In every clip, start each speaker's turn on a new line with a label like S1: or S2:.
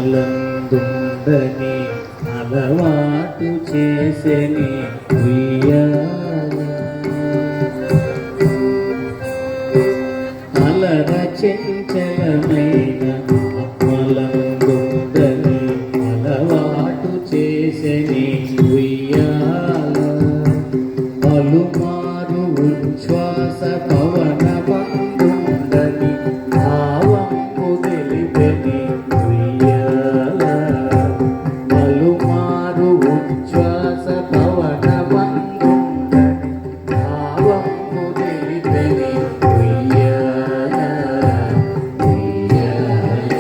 S1: ఆత్మలందుండని అలవాటు చేసెని ఉయ్యాల అలర చెంచలమైన ఆత్మలందుండని అలవాటు చేసెని ఉయ్యాల పలుమారు ఉచ్ఛ్వాస పవన బంధుండని భావంపు తెలిపెని ఉయ్యాల పలుమారు ఉచ్ఛ్వాస పవన బంధుండని భావంపు తెలిపెని ఉయ్యాల ఉయ్యాల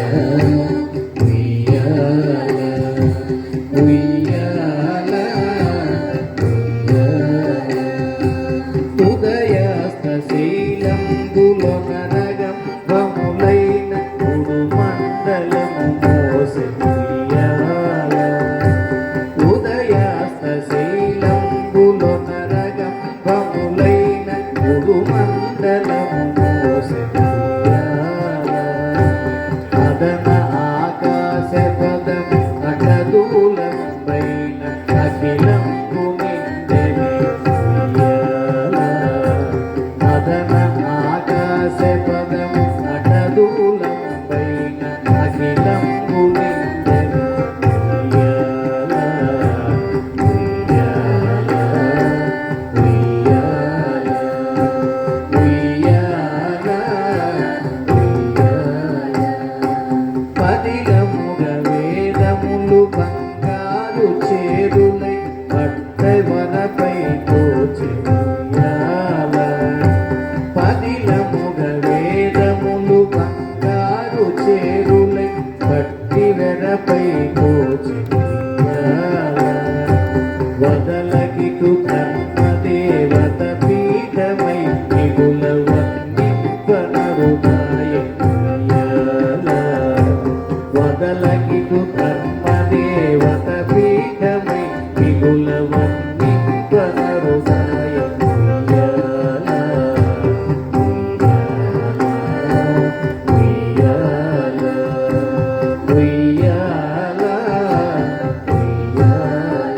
S1: ఉయ్యాల ఉయ్యాల ఉదయాస్తశీలంబులో నరగంభములైన ఉడుమండలము మోసె ఉయ్యాల ఉదయాస్తశీలంబులో నరగంభములైన ఉడుమండలము మోసె ఉయ్యాల అదన ఆకాశ పదం అటదూలం పైన అఖిలంబు నిండెని ఉయ్యాల అదన ఆకాశ పదం అటదూలం పైన అఖిలంబు నిండెని ఉయ్యాల ఉయ్యాల ఉయ్యాల ఉయ్యాల ఉయ్యాల పదిలముగ వేదములు బంగారు చేరులై పట్టవనపై తోచి ఉయ్యాల పదిలముగ వేదములు బంగారు చేరులై పట్టి వెనపై తోచి ఉయ్యాల వదలకిటు ధర్మదేవత పీఠమై మిగుల వందింపనరుదాయ ఉయ్యాల వదలకిటు ధర్మదేవత పీఠమై మిగుల వందింపనరుదాయ ఉయ్యాల ఉయ్యాల ఉయ్యాల ఉయ్యాల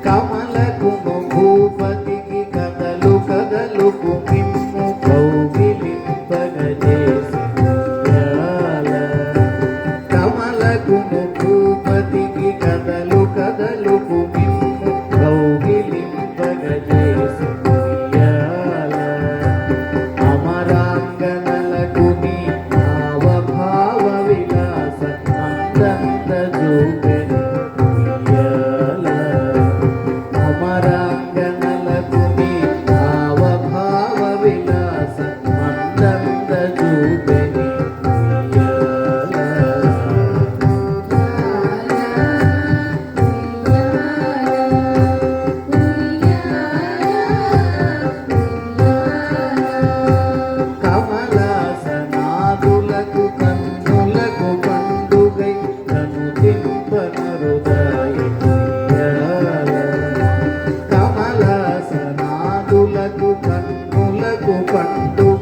S1: కమలకును భూపతికి కదలు కదలుకు మిమ్ము కౌగిలింపగజేసి ఉయ్యాల కమలకును భూపతికి కదలు కదలుకు మిమ్ము కౌగిలింపగజేసి ఉయ్యాల అమరాంగనలకు నీ భావభావ విలాస అందంత చూపెను ఉయ్యాల అమరాంగనలకు నీ భావభావ విలాస అందంత చూపెని ఉయ్యాల కమలాసనాదులకు కన్నులకు పండుగై కనుతింపనరుదాయ ఉయ్యాల కమలాసనాదులకు కన్నులకు పండుగై